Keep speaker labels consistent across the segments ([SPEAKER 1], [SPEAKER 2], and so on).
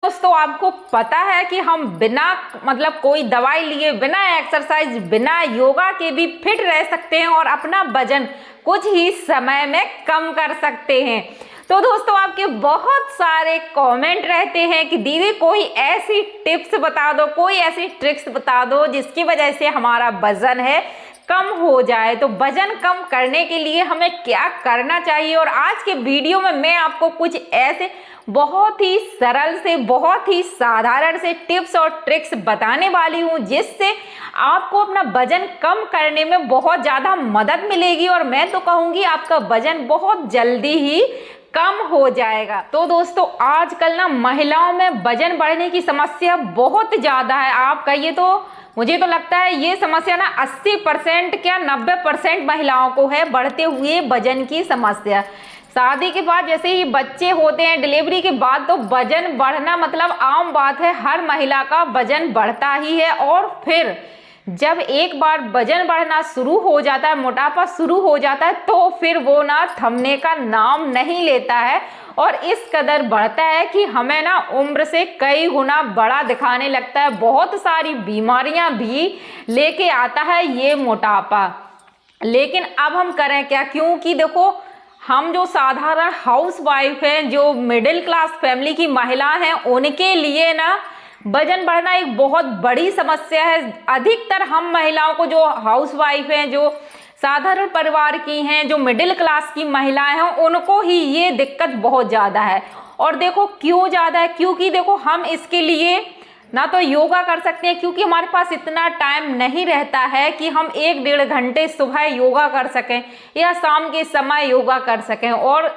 [SPEAKER 1] दोस्तों आपको पता है कि हम बिना मतलब कोई दवाई लिए, बिना एक्सरसाइज, बिना योगा के भी फिट रह सकते हैं और अपना वजन कुछ ही समय में कम कर सकते हैं। तो दोस्तों आपके बहुत सारे कमेंट रहते हैं कि दीदी कोई ऐसी टिप्स बता दो, कोई ऐसी ट्रिक्स बता दो जिसकी वजह से हमारा वजन है कम हो जाए। तो वजन कम करने के लिए हमें क्या करना चाहिए, और आज के वीडियो में मैं आपको कुछ ऐसे बहुत ही सरल से, बहुत ही साधारण से टिप्स और ट्रिक्स बताने वाली हूं जिससे आपको अपना वजन कम करने में बहुत ज़्यादा मदद मिलेगी, और मैं तो कहूँगी आपका वजन बहुत जल्दी ही कम हो जाएगा। तो दोस्तों आजकल ना महिलाओं में वजन बढ़ने की समस्या बहुत ज़्यादा है। आप कहिए तो मुझे तो लगता है ये समस्या ना 80% क्या 90% महिलाओं को है, बढ़ते हुए वजन की समस्या। शादी के बाद जैसे ही बच्चे होते हैं, डिलीवरी के बाद तो वजन बढ़ना मतलब आम बात है, हर महिला का वजन बढ़ता ही है। और फिर जब एक बार वजन बढ़ना शुरू हो जाता है, मोटापा शुरू हो जाता है, तो फिर वो ना थमने का नाम नहीं लेता है और इस कदर बढ़ता है कि हमें ना उम्र से कई गुना बड़ा दिखाने लगता है। बहुत सारी बीमारियां भी लेके आता है ये मोटापा। लेकिन अब हम करें क्या, क्योंकि देखो हम जो साधारण हाउस वाइफ हैं, जो मिडिल क्लास फैमिली की महिला हैं, उनके लिए ना वजन बढ़ना एक बहुत बड़ी समस्या है। अधिकतर हम महिलाओं को, जो हाउस वाइफ हैं, जो साधारण परिवार की हैं, जो मिडिल क्लास की महिलाएं हैं, उनको ही ये दिक्कत बहुत ज़्यादा है। और देखो क्यों ज़्यादा है, क्योंकि देखो हम इसके लिए ना तो योगा कर सकते हैं, क्योंकि हमारे पास इतना टाइम नहीं रहता है कि हम 1-1.5 घंटे सुबह योगा कर सकें या शाम के समय योगा कर सकें। और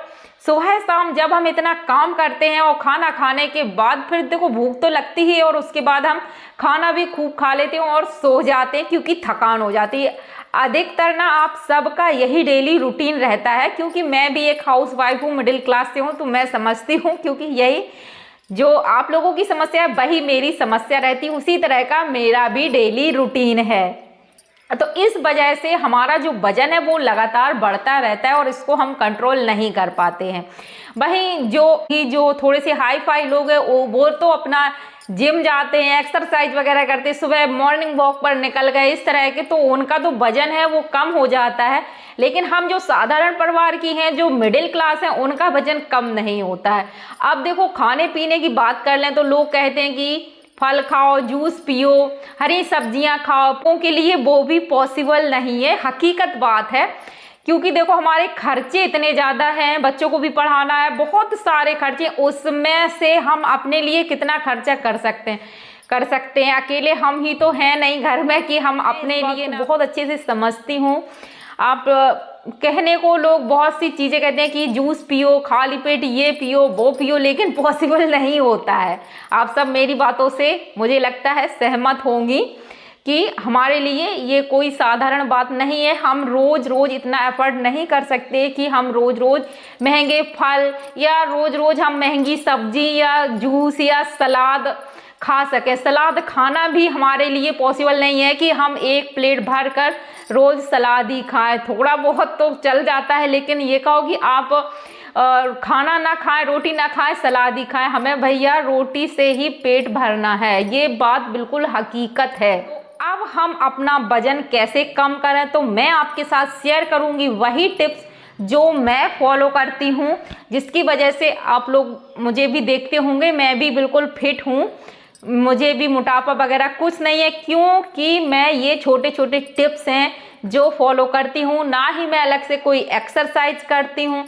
[SPEAKER 1] सुबह शाम जब हम इतना काम करते हैं और खाना खाने के बाद फिर देखो भूख तो लगती ही है, और उसके बाद हम खाना भी खूब खा लेते हैं और सो जाते हैं क्योंकि थकान हो जाती है। अधिकतर ना आप सबका यही डेली रूटीन रहता है, क्योंकि मैं भी एक हाउस वाइफ हूँ, मिडिल क्लास से हूँ, तो मैं समझती हूँ, क्योंकि यही जो आप लोगों की समस्या है वही मेरी समस्या रहती है, उसी तरह का मेरा भी डेली रूटीन है। तो इस वजह से हमारा जो वजन है वो लगातार बढ़ता रहता है और इसको हम कंट्रोल नहीं कर पाते हैं। वहीं जो थोड़े से हाई फाई लोग हैं वो तो अपना जिम जाते हैं, एक्सरसाइज वगैरह करते हैं, सुबह मॉर्निंग वॉक पर निकल गए, इस तरह के, तो उनका तो वजन है वो कम हो जाता है। लेकिन हम जो साधारण परिवार की हैं, जो मिडिल क्लास हैं, उनका वजन कम नहीं होता है। अब देखो खाने पीने की बात कर लें तो लोग कहते हैं कि फल खाओ, जूस पियो, हरी सब्जियां खाओ, लोगों के लिए वो भी पॉसिबल नहीं है, हकीकत बात है। क्योंकि देखो हमारे खर्चे इतने ज़्यादा हैं, बच्चों को भी पढ़ाना है, बहुत सारे खर्चे, उसमें से हम अपने लिए कितना खर्चा कर सकते हैं। अकेले हम ही तो हैं नहीं घर में कि हम अपने लिए ना, बहुत अच्छे से समझती हूँ। आप कहने को लोग बहुत सी चीज़ें कहते हैं कि जूस पियो, खाली पेट ये पियो वो पियो, लेकिन पॉसिबल नहीं होता है। आप सब मेरी बातों से मुझे लगता है सहमत होंगी कि हमारे लिए ये कोई साधारण बात नहीं है। हम रोज़ रोज़ इतना एफर्ट नहीं कर सकते कि हम रोज़ रोज़ महंगे फल या रोज़ रोज़ हम महंगी सब्जी या जूस या सलाद खा सकें। सलाद खाना भी हमारे लिए पॉसिबल नहीं है कि हम एक प्लेट भर कर रोज़ सलाद ही खाएं। थोड़ा बहुत तो चल जाता है, लेकिन ये कहो कि आप खाना ना खाएं, रोटी ना खाएं, सलाद ही खाएं। हमें भैया रोटी से ही पेट भरना है, ये बात बिल्कुल हकीकत है। अब हम अपना वजन कैसे कम करें, तो मैं आपके साथ शेयर करूंगी वही टिप्स जो मैं फॉलो करती हूं, जिसकी वजह से आप लोग मुझे भी देखते होंगे, मैं भी बिल्कुल फिट हूं, मुझे भी मोटापा वगैरह कुछ नहीं है, क्योंकि मैं ये छोटे छोटे टिप्स हैं जो फॉलो करती हूँ। ना ही मैं अलग से कोई एक्सरसाइज करती हूँ,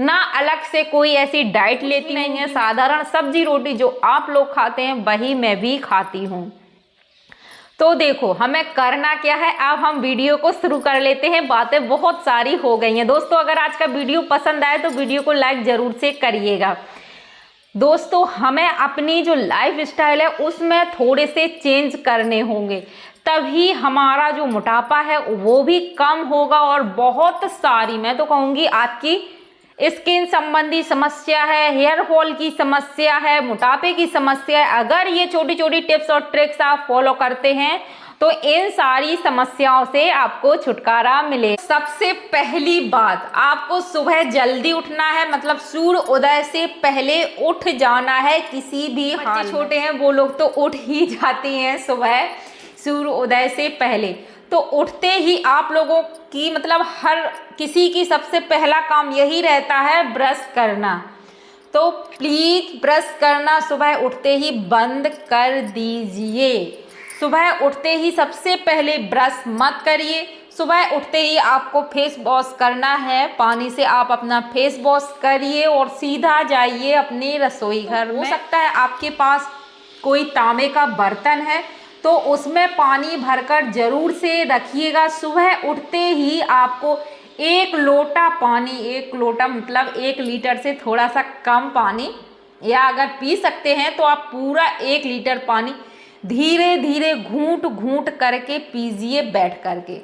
[SPEAKER 1] ना अलग से कोई ऐसी डाइट लेती नहीं है। साधारण सब्जी रोटी जो आप लोग खाते हैं वही मैं भी खाती हूँ। तो देखो हमें करना क्या है, अब हम वीडियो को शुरू कर लेते हैं। बातें बहुत सारी हो गई हैं दोस्तों, अगर आज का वीडियो पसंद आए तो वीडियो को लाइक जरूर से करिएगा। दोस्तों हमें अपनी जो लाइफ स्टाइल है उसमें थोड़े से चेंज करने होंगे, तभी हमारा जो मोटापा है वो भी कम होगा। और बहुत सारी, मैं तो कहूँगी आपकी स्किन संबंधी समस्या है, हेयर फॉल की समस्या है, मोटापे की समस्या है, अगर ये छोटी छोटी टिप्स और ट्रिक्स आप फॉलो करते हैं तो इन सारी समस्याओं से आपको छुटकारा मिले। सबसे पहली बात, आपको सुबह जल्दी उठना है, मतलब सूर्य उदय से पहले उठ जाना है। किसी भी हाल, छोटे हैं वो लोग तो उठ ही जाती हैं सुबह सूर्य उदय से पहले। तो उठते ही आप लोगों की, मतलब हर किसी की सबसे पहला काम यही रहता है ब्रश करना। तो प्लीज ब्रश करना सुबह उठते ही बंद कर दीजिए। सुबह उठते ही सबसे पहले ब्रश मत करिए। सुबह उठते ही आपको फेस वॉश करना है, पानी से आप अपना फेस वॉश करिए और सीधा जाइए अपने रसोई घर में। हो सकता है आपके पास कोई तांबे का बर्तन है तो उसमें पानी भरकर जरूर से रखिएगा। सुबह उठते ही आपको 1 लोटा पानी, 1 लोटा मतलब 1 लीटर से थोड़ा सा कम पानी, या अगर पी सकते हैं तो आप पूरा 1 लीटर पानी धीरे धीरे घूंट घूंट करके पीजिए बैठ करके।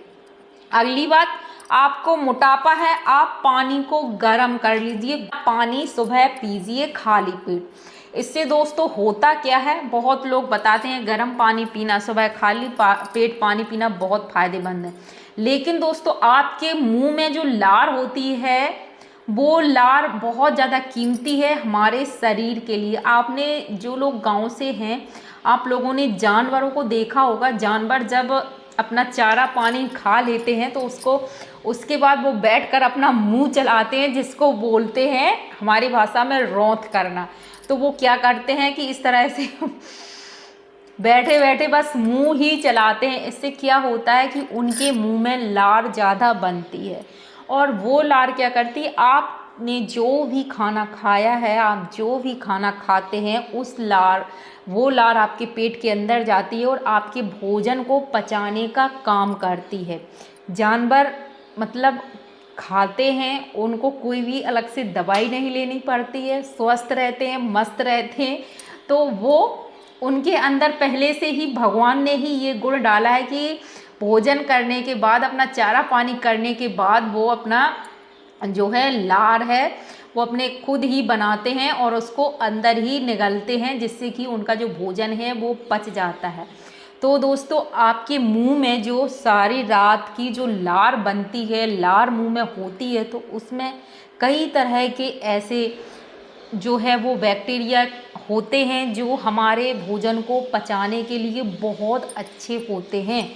[SPEAKER 1] अगली बात, आपको मोटापा है, आप पानी को गर्म कर लीजिए, पानी सुबह पीजिए खाली पेट। इससे दोस्तों होता क्या है, बहुत लोग बताते हैं गर्म पानी पीना, सुबह खाली पेट पानी पीना बहुत फायदेमंद है, लेकिन दोस्तों आपके मुंह में जो लार होती है वो लार बहुत ज़्यादा कीमती है हमारे शरीर के लिए। आपने, जो लोग गांव से हैं, आप लोगों ने जानवरों को देखा होगा, जानवर जब अपना चारा पानी खा लेते हैं तो उसके बाद वो बैठकर अपना मुंह चलाते हैं, जिसको बोलते हैं हमारी भाषा में रौंथ करना। तो वो क्या करते हैं कि इस तरह से बैठे बैठे बस मुंह ही चलाते हैं। इससे क्या होता है कि उनके मुंह में लार ज़्यादा बनती है, और वो लार क्या करती है, आपने जो भी खाना खाया है, आप जो भी खाना खाते हैं वो लार आपके पेट के अंदर जाती है और आपके भोजन को पचाने का काम करती है। जानवर मतलब खाते हैं, उनको कोई भी अलग से दवाई नहीं लेनी पड़ती है, स्वस्थ रहते हैं, मस्त रहते हैं। तो वो उनके अंदर पहले से ही भगवान ने ही ये गुण डाला है कि भोजन करने के बाद, अपना चारा पानी करने के बाद वो अपना जो है लार है वो अपने खुद ही बनाते हैं और उसको अंदर ही निगलते हैं, जिससे कि उनका जो भोजन है वो पच जाता है। तो दोस्तों आपके मुंह में जो सारी रात की जो लार बनती है, लार मुंह में होती है, तो उसमें कई तरह के ऐसे जो है वो बैक्टीरिया होते हैं जो हमारे भोजन को पचाने के लिए बहुत अच्छे होते हैं,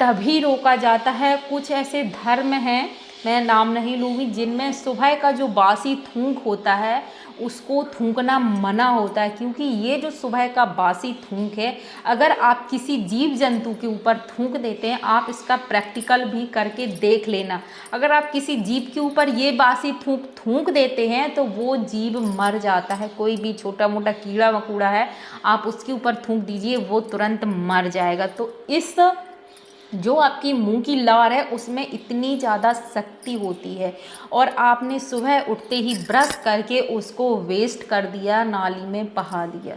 [SPEAKER 1] तभी रोका जाता है। कुछ ऐसे धर्म हैं, मैं नाम नहीं लूँगी, जिनमें सुबह का जो बासी थूक होता है उसको थूकना मना होता है, क्योंकि ये जो सुबह का बासी थूक है, अगर आप किसी जीव जंतु के ऊपर थूक देते हैं, आप इसका प्रैक्टिकल भी करके देख लेना, अगर आप किसी जीव के ऊपर ये बासी थूक देते हैं तो वो जीव मर जाता है। कोई भी छोटा मोटा कीड़ा मकोड़ा है, आप उसके ऊपर थूक दीजिए, वो तुरंत मर जाएगा। तो इस जो आपकी मुंह की लार है उसमें इतनी ज़्यादा शक्ति होती है, और आपने सुबह उठते ही ब्रश करके उसको वेस्ट कर दिया, नाली में बहा दिया।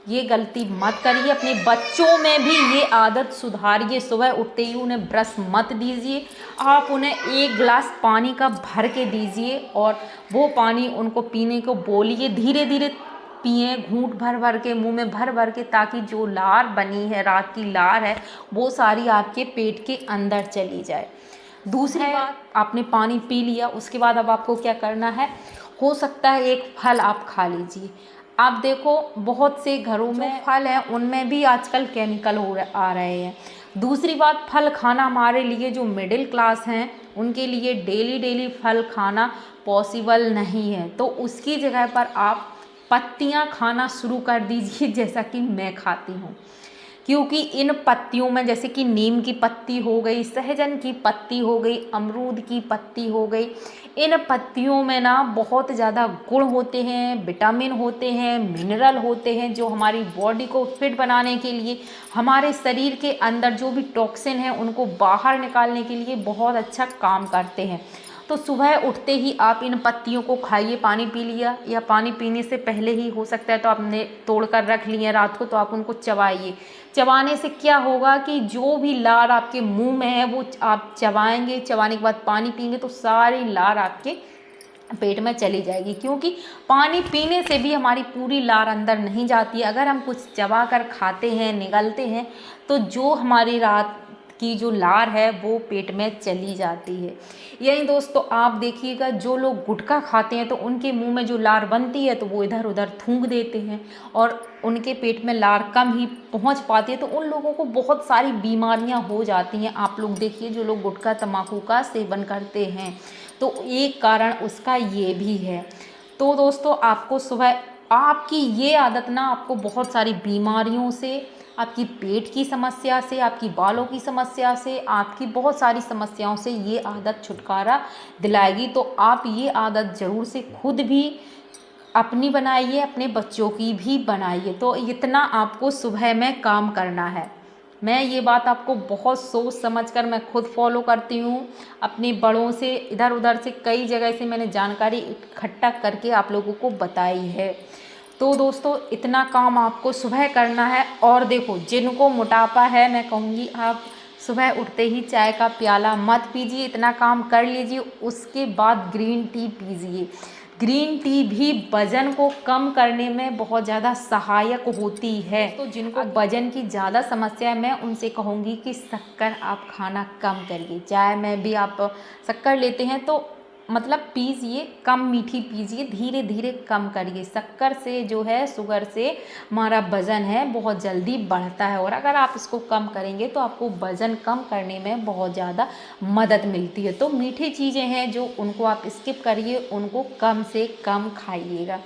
[SPEAKER 1] ये गलती मत करिए, अपने बच्चों में भी ये आदत सुधारिए। सुबह उठते ही उन्हें ब्रश मत दीजिए, आप उन्हें 1 गिलास पानी का भर के दीजिए और वो पानी उनको पीने को बोलिए, धीरे धीरे पिए, घूंट भर भर के, मुंह में भर भर के, ताकि जो लार बनी है, रात की लार है, वो सारी आपके पेट के अंदर चली जाए। दूसरी बात, आपने पानी पी लिया, उसके बाद अब आपको क्या करना है, हो सकता है एक फल आप खा लीजिए। आप देखो बहुत से घरों में फल हैं, उनमें भी आजकल केमिकल आ रहे हैं। दूसरी बात, फल खाना हमारे लिए जो मिडिल क्लास हैं उनके लिए डेली फल खाना पॉसिबल नहीं है, तो उसकी जगह पर आप पत्तियां खाना शुरू कर दीजिए, जैसा कि मैं खाती हूँ। क्योंकि इन पत्तियों में, जैसे कि नीम की पत्ती हो गई, सहजन की पत्ती हो गई, अमरूद की पत्ती हो गई, इन पत्तियों में ना बहुत ज़्यादा गुण होते हैं, विटामिन होते हैं, मिनरल होते हैं, जो हमारी बॉडी को फिट बनाने के लिए, हमारे शरीर के अंदर जो भी टॉक्सिन है उनको बाहर निकालने के लिए बहुत अच्छा काम करते हैं। तो सुबह उठते ही आप इन पत्तियों को खाइए, पानी पी लिया, या पानी पीने से पहले ही हो सकता है तो आपने तोड़ कर रख लिए रात को, तो आप उनको चबाइए। चबाने से क्या होगा कि जो भी लार आपके मुंह में है वो आप चबाएंगे, चबाने के बाद पानी पिएंगे तो सारी लार आपके पेट में चली जाएगी, क्योंकि पानी पीने से भी हमारी पूरी लार अंदर नहीं जाती है। अगर हम कुछ चबा कर खाते हैं, निगलते हैं, तो जो हमारी रात की जो लार है वो पेट में चली जाती है। यही दोस्तों आप देखिएगा, जो लोग गुटखा खाते हैं तो उनके मुंह में जो लार बनती है तो वो इधर उधर थूक देते हैं और उनके पेट में लार कम ही पहुंच पाती है, तो उन लोगों को बहुत सारी बीमारियां हो जाती हैं। आप लोग देखिए, जो लोग गुटखा तम्बाकू का सेवन करते हैं, तो एक कारण उसका ये भी है। तो दोस्तों आपको सुबह आपकी ये आदत ना आपको बहुत सारी बीमारियों से, आपकी पेट की समस्या से, आपकी बालों की समस्या से, आपकी बहुत सारी समस्याओं से ये आदत छुटकारा दिलाएगी। तो आप ये आदत ज़रूर से खुद भी अपनी बनाइए, अपने बच्चों की भी बनाइए। तो इतना आपको सुबह में काम करना है। मैं ये बात आपको बहुत सोच समझ कर मैं खुद फॉलो करती हूँ। अपने बड़ों से, इधर उधर से, कई जगह से मैंने जानकारी इकट्ठा करके आप लोगों को बताई है। तो दोस्तों इतना काम आपको सुबह करना है। और देखो, जिनको मोटापा है, मैं कहूँगी आप सुबह उठते ही चाय का प्याला मत पीजिए, इतना काम कर लीजिए। उसके बाद ग्रीन टी पीजिए। ग्रीन टी भी वजन को कम करने में बहुत ज़्यादा सहायक होती है। तो जिनको वजन की ज़्यादा समस्या है, मैं उनसे कहूँगी कि शक्कर आप खाना कम करिए। चाय में भी आप शक्कर लेते हैं तो मतलब पीजिए, कम मीठी पीजिए, धीरे धीरे कम करिए। शक्कर से जो है, शुगर से हमारा वज़न है बहुत जल्दी बढ़ता है, और अगर आप इसको कम करेंगे तो आपको वज़न कम करने में बहुत ज़्यादा मदद मिलती है। तो मीठी चीज़ें हैं जो उनको आप स्किप करिए, उनको कम से कम खाइएगा।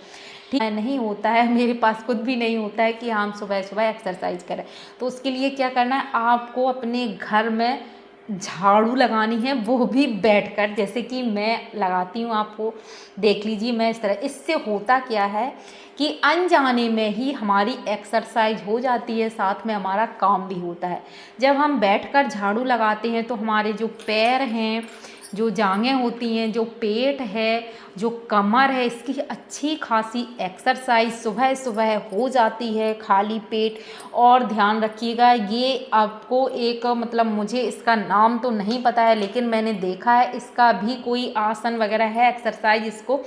[SPEAKER 1] ठीक नहीं होता है, मेरे पास खुद भी नहीं होता है कि हम सुबह सुबह एक्सरसाइज करें। तो उसके लिए क्या करना है, आपको अपने घर में झाड़ू लगानी है, वो भी बैठकर, जैसे कि मैं लगाती हूँ। आपको देख लीजिए, मैं इस तरह। इससे होता क्या है कि अनजाने में ही हमारी एक्सरसाइज हो जाती है, साथ में हमारा काम भी होता है। जब हम बैठकर झाड़ू लगाते हैं तो हमारे जो पैर हैं, जो जांघें होती हैं, जो पेट है, जो कमर है, इसकी अच्छी खासी एक्सरसाइज सुबह सुबह हो जाती है खाली पेट। और ध्यान रखिएगा, ये आपको एक मतलब, मुझे इसका नाम तो नहीं पता है, लेकिन मैंने देखा है इसका भी कोई आसन वगैरह है, एक्सरसाइज इसको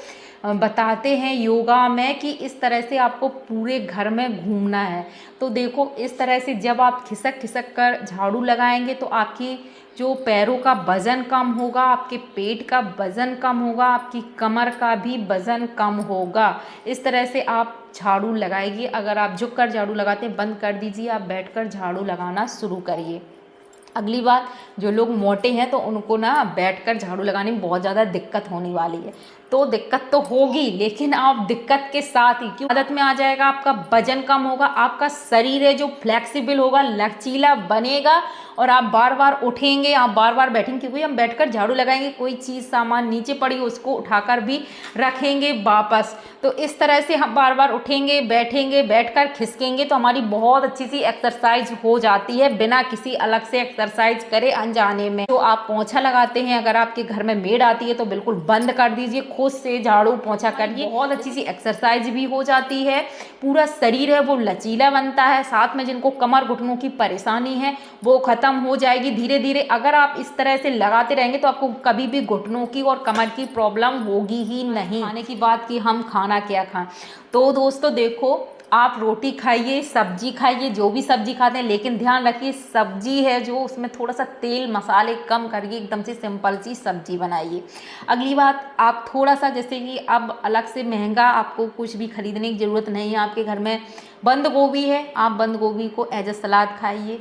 [SPEAKER 1] बताते हैं योगा में कि इस तरह से आपको पूरे घर में घूमना है। तो देखो, इस तरह से जब आप खिसक खिसक कर झाड़ू लगाएंगे तो आपकी जो पैरों का वज़न कम होगा, आपके पेट का वज़न कम होगा, आपकी कमर का भी वज़न कम होगा। इस तरह से आप झाड़ू लगाइए। अगर आप झुक कर झाड़ू लगाते हैं, बंद कर दीजिए, आप बैठकर झाड़ू लगाना शुरू करिए। अगली बात, जो लोग मोटे हैं तो उनको ना बैठकर झाड़ू लगाने में बहुत ज़्यादा दिक्कत होने वाली है। तो दिक्कत तो होगी, लेकिन आप दिक्कत के साथ ही क्यों आदत में आ जाएगा, आपका वजन कम होगा, आपका शरीर है जो फ्लेक्सिबल होगा, लचीला बनेगा, और आप बार बार उठेंगे, आप बार बार बैठेंगे। क्योंकि हम बैठकर झाड़ू लगाएंगे, कोई चीज़ सामान नीचे पड़ी उसको उठाकर भी रखेंगे वापस। तो इस तरह से हम बार बार उठेंगे, बैठेंगे, बैठकर खिसकेंगे, तो हमारी बहुत अच्छी सी एक्सरसाइज हो जाती है बिना किसी अलग से एक्सरसाइज करे अनजाने में। तो आप पोंछा लगाते हैं, अगर आपके घर में मेड आती है तो बिल्कुल बंद कर दीजिए, खुद से झाड़ू पोंछा करिए। बहुत अच्छी सी एक्सरसाइज भी हो जाती है, पूरा शरीर है वो लचीला बनता है। साथ में जिनको कमर घुटनों की परेशानी है वो खत्म हो जाएगी धीरे धीरे। अगर आप इस तरह से लगाते रहेंगे तो आपको कभी भी घुटनों की और कमर की प्रॉब्लम होगी ही नहीं। खाने की बात की, हम खाना क्या खाएं, तो दोस्तों देखो, आप रोटी खाइए, सब्जी खाइए, जो भी सब्जी खाते हैं, लेकिन ध्यान रखिए सब्जी है जो उसमें थोड़ा सा तेल मसाले कम करिए, एकदम से सिंपल सी सब्जी बनाइए। अगली बात, आप थोड़ा सा, जैसे कि अब अलग से महंगा आपको कुछ भी खरीदने की ज़रूरत नहीं है। आपके घर में बंद गोभी है, आप बंद गोभी को एज ए सलाद खाइए।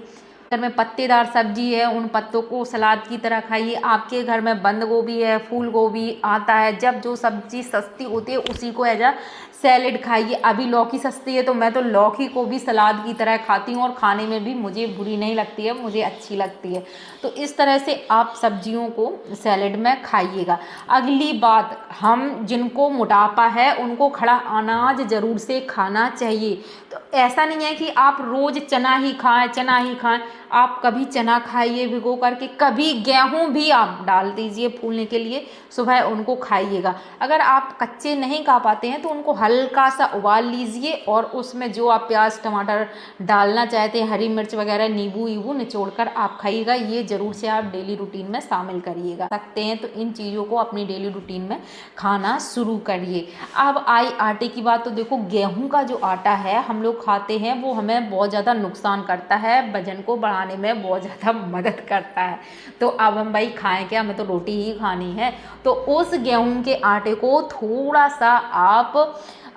[SPEAKER 1] घर में पत्तेदार सब्जी है, उन पत्तों को सलाद की तरह खाइए। आपके घर में बंद गोभी है, फूल गोभी आता है, जब जो सब्जी सस्ती होती है उसी को एज अ सैलेड खाइए। अभी लौकी सस्ती है तो मैं तो लौकी को भी सलाद की तरह खाती हूँ, और खाने में भी मुझे बुरी नहीं लगती है, मुझे अच्छी लगती है। तो इस तरह से आप सब्जियों को सैलेड में खाइएगा। अगली बात, हम जिनको मोटापा है उनको खड़ा अनाज ज़रूर से खाना चाहिए। तो ऐसा नहीं है कि आप रोज़ चना ही खाएं, चना ही खाएं। आप कभी चना खाइए भिगो करके, कभी गेहूं भी आप डाल दीजिए फूलने के लिए, सुबह उनको खाइएगा। अगर आप कच्चे नहीं खा पाते हैं तो उनको हल्का सा उबाल लीजिए और उसमें जो आप प्याज टमाटर डालना चाहते हैं, हरी मिर्च वगैरह, नींबू वीबू निचोड़ कर आप खाइएगा। ये ज़रूर से आप डेली रूटीन में शामिल करिएगा सकते हैं। तो इन चीज़ों को अपनी डेली रूटीन में खाना शुरू करिए। अब आई आटे की बात, तो देखो गेहूं का जो आटा है हम लोग खाते हैं वो हमें बहुत ज़्यादा नुकसान करता है, वजन को बढ़ाने में बहुत ज़्यादा मदद करता है। तो अब हम भाई खाएं क्या, हमें तो रोटी ही खानी है। तो उस गेहूं के आटे को थोड़ा सा आप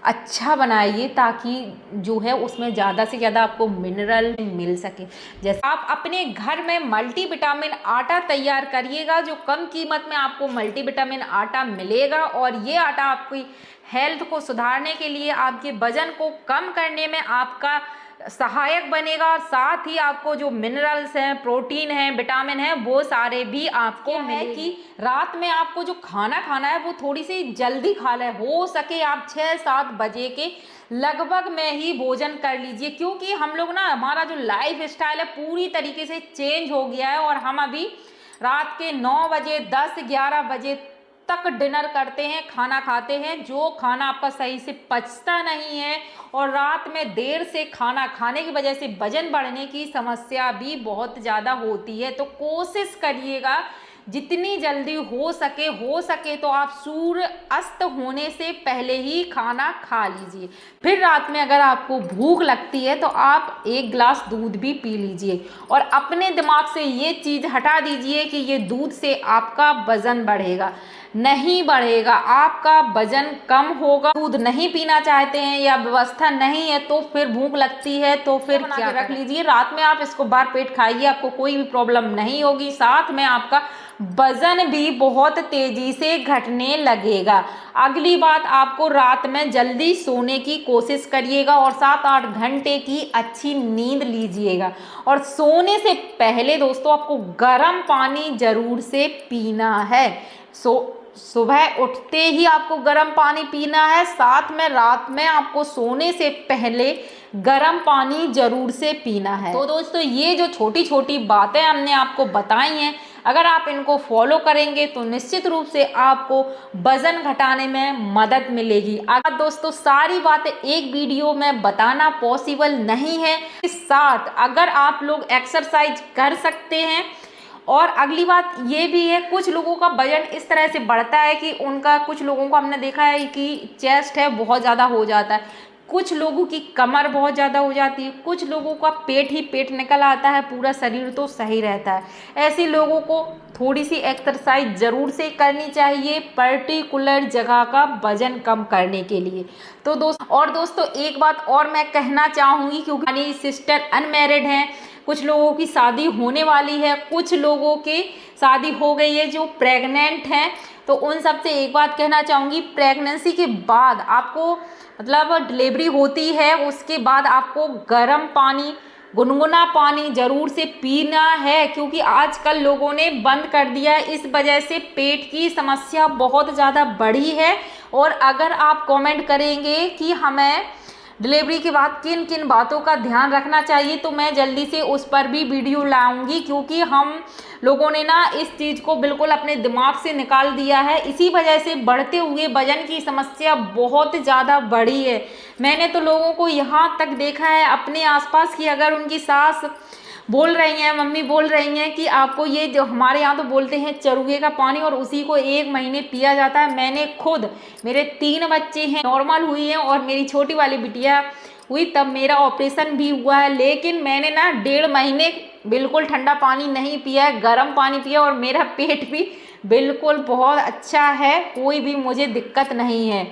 [SPEAKER 1] अच्छा बनाइए ताकि जो है उसमें ज़्यादा से ज़्यादा आपको मिनरल मिल सके। जैसे आप अपने घर में मल्टीविटामिन आटा तैयार करिएगा, जो कम कीमत में आपको मल्टीविटामिन आटा मिलेगा, और ये आटा आपकी हेल्थ को सुधारने के लिए, आपके वजन को कम करने में आपका सहायक बनेगा, और साथ ही आपको जो मिनरल्स हैं, प्रोटीन हैं, विटामिन हैं, वो सारे भी आपको है कि रात में आपको जो खाना खाना है वो थोड़ी सी जल्दी खा लें। हो सके आप 6-7 बजे के लगभग में ही भोजन कर लीजिए, क्योंकि हम लोग ना, हमारा जो लाइफ स्टाइल है पूरी तरीके से चेंज हो गया है, और हम अभी रात के 9 बजे 10-11 बजे तक डिनर करते हैं, खाना खाते हैं, जो खाना आपका सही से पचता नहीं है, और रात में देर से खाना खाने की वजह से वजन बढ़ने की समस्या भी बहुत ज़्यादा होती है। तो कोशिश करिएगा जितनी जल्दी हो सके तो आप सूर्य अस्त होने से पहले ही खाना खा लीजिए। फिर रात में अगर आपको भूख लगती है तो आप 1 गिलास दूध भी पी लीजिए, और अपने दिमाग से ये चीज़ हटा दीजिए कि ये दूध से आपका वजन बढ़ेगा। नहीं बढ़ेगा, आपका वजन कम होगा। दूध नहीं पीना चाहते हैं या व्यवस्था नहीं है तो फिर भूख लगती है तो फिर क्या रख लीजिए, रात में आप इसको बार पेट खाइए, आपको कोई भी प्रॉब्लम नहीं होगी। साथ में आपका वजन भी बहुत तेजी से घटने लगेगा। अगली बात, आपको रात में जल्दी सोने की कोशिश करिएगा और 7-8 घंटे की अच्छी नींद लीजिएगा। और सोने से पहले दोस्तों आपको गर्म पानी जरूर से पीना है। सुबह उठते ही आपको गर्म पानी पीना है, साथ में रात में आपको सोने से पहले गर्म पानी जरूर से पीना है। तो दोस्तों ये जो छोटी छोटी बातें हमने आपको बताई हैं, अगर आप इनको फॉलो करेंगे तो निश्चित रूप से आपको वजन घटाने में मदद मिलेगी। अगर दोस्तों सारी बातें एक वीडियो में बताना पॉसिबल नहीं है, इस साथ अगर आप लोग एक्सरसाइज कर सकते हैं, और अगली बात ये भी है, कुछ लोगों का वजन इस तरह से बढ़ता है कि उनका, कुछ लोगों को हमने देखा है कि चेस्ट है बहुत ज़्यादा हो जाता है, कुछ लोगों की कमर बहुत ज़्यादा हो जाती है, कुछ लोगों का पेट ही पेट निकल आता है, पूरा शरीर तो सही रहता है। ऐसे लोगों को थोड़ी सी एक्सरसाइज ज़रूर से करनी चाहिए पर्टिकुलर जगह का वजन कम करने के लिए। तो दोस्तों एक बात और मैं कहना चाहूँगी, क्योंकि मेरी सिस्टर अनमैरिड हैं, कुछ लोगों की शादी होने वाली है, कुछ लोगों की शादी हो गई है जो प्रेग्नेंट हैं, तो उन सब से एक बात कहना चाहूँगी, प्रेगनेंसी के बाद आपको, मतलब डिलीवरी होती है उसके बाद आपको गर्म पानी, गुनगुना पानी ज़रूर से पीना है, क्योंकि आजकल लोगों ने बंद कर दिया है, इस वजह से पेट की समस्या बहुत ज़्यादा बढ़ी है। और अगर आप कमेंट करेंगे कि हमें डिलीवरी के बाद किन किन बातों का ध्यान रखना चाहिए, तो मैं जल्दी से उस पर भी वीडियो लाऊंगी, क्योंकि हम लोगों ने ना इस चीज़ को बिल्कुल अपने दिमाग से निकाल दिया है। इसी वजह से बढ़ते हुए वजन की समस्या बहुत ज़्यादा बढ़ी है। मैंने तो लोगों को यहाँ तक देखा है अपने आसपास कि अगर उनकी सास बोल रही हैं, मम्मी बोल रही हैं कि आपको ये, जो हमारे यहाँ तो बोलते हैं चरुगे का पानी, और उसी को 1 महीने पिया जाता है। मैंने खुद, मेरे 3 बच्चे हैं, नॉर्मल हुई हैं, और मेरी छोटी वाली बिटिया हुई तब मेरा ऑपरेशन भी हुआ है, लेकिन मैंने ना 1.5 महीने बिल्कुल ठंडा पानी नहीं पिया है, गर्म पानी पिया, और मेरा पेट भी बिल्कुल बहुत अच्छा है, कोई भी मुझे दिक्कत नहीं है।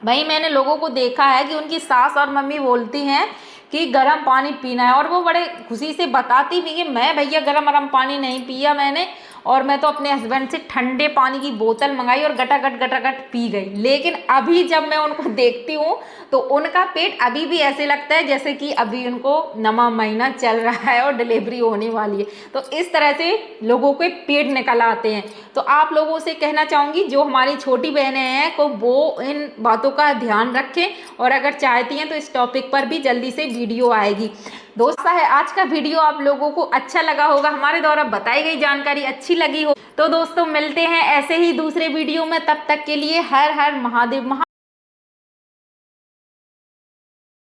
[SPEAKER 1] भाई मैंने लोगों को देखा है कि उनकी सास और मम्मी बोलती हैं कि गर्म पानी पीना है, और वो बड़े खुशी से बताती भी कि मैं भैया गर्म पानी नहीं पिया मैंने, और मैं तो अपने हस्बैंड से ठंडे पानी की बोतल मंगाई और गटागट पी गई। लेकिन अभी जब मैं उनको देखती हूँ तो उनका पेट अभी भी ऐसे लगता है जैसे कि अभी उनको 9वां महीना चल रहा है और डिलीवरी होने वाली है। तो इस तरह से लोगों के पेट निकल आते हैं। तो आप लोगों से कहना चाहूँगी जो हमारी छोटी बहनें हैं को वो इन बातों का ध्यान रखें, और अगर चाहती हैं तो इस टॉपिक पर भी जल्दी से वीडियो आएगी। दोस्तों है आज का वीडियो आप लोगों को अच्छा लगा होगा, हमारे द्वारा बताई गई जानकारी अच्छी लगी हो तो दोस्तों मिलते हैं ऐसे ही दूसरे वीडियो में। तब तक के लिए हर हर महादेव।